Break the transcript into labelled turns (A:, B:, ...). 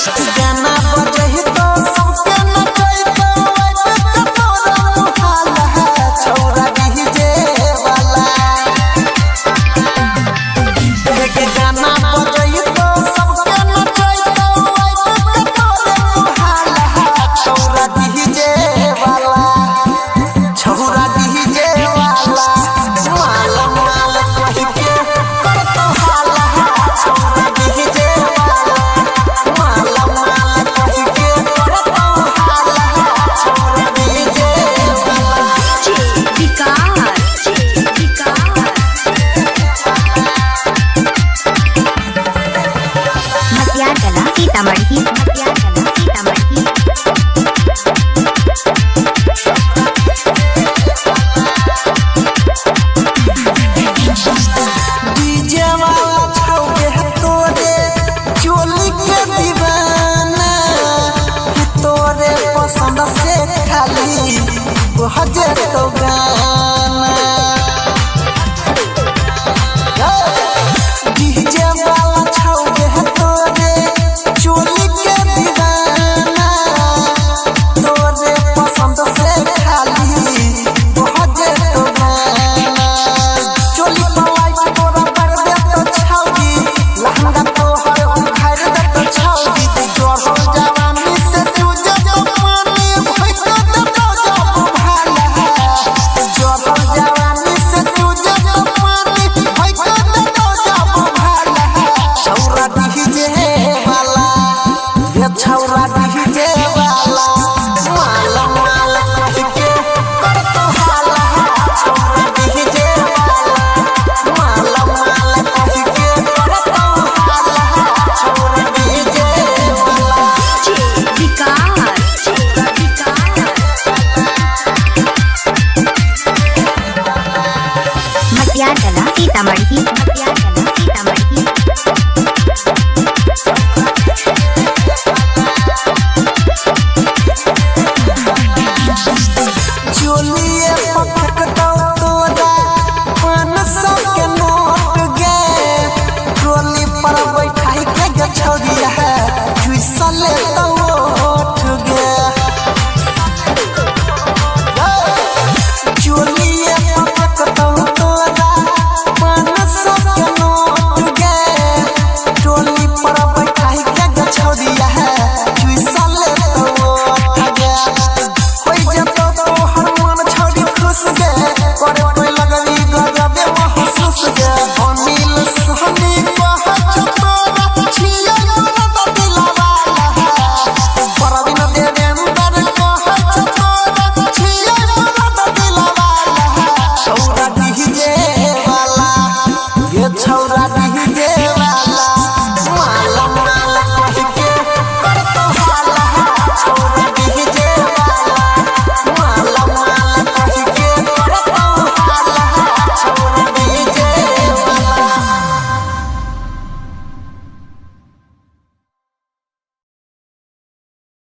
A: गाना बजही तो सबके नचई तो आइब तोरा मुहाला छौरा डीजे वाला के गाना बजही तो सबके नचई तो आइब तोरा मुहाला छौरा डीजे वाला छौरा डीजे वाला माला माल कहि के करतो हाला छौरा डीजे वाला माला माल कहि के करतो हाला छौरा डीजे वाला
B: मटियागला सीतामढ़ी
A: डीजे वाला छौगे तोरे चोली के दीवाना कि तोरे पसंद से खाली बजे तो गाना डीजे वाला छौगे तोरे चोली के दीवाना तोरे पसंद से खाली बजे तो गाना चोली पलाई तोरा कर दे तो छौगी लहंगा तोहर उखाड़ दे तो छौगी जोर जवानी से तुझे तो पानी भइक दे तो जब भाला जोर जवानी से तुझे तो पानी भइक दे तो जब भाला छौरा डीजे वाला ये छौरा डीजे वाला माला माल कहि के करतो हाला छौरा डीजे वाला माला माल कहि के करतो हाला छौरा डीजे वाला
B: मटियागला सीतामढ़ी
A: चोलिए पटकतौ तोरा 500 के नोट गे ट्रोली पर बैठाई के छौरिया है चुइसले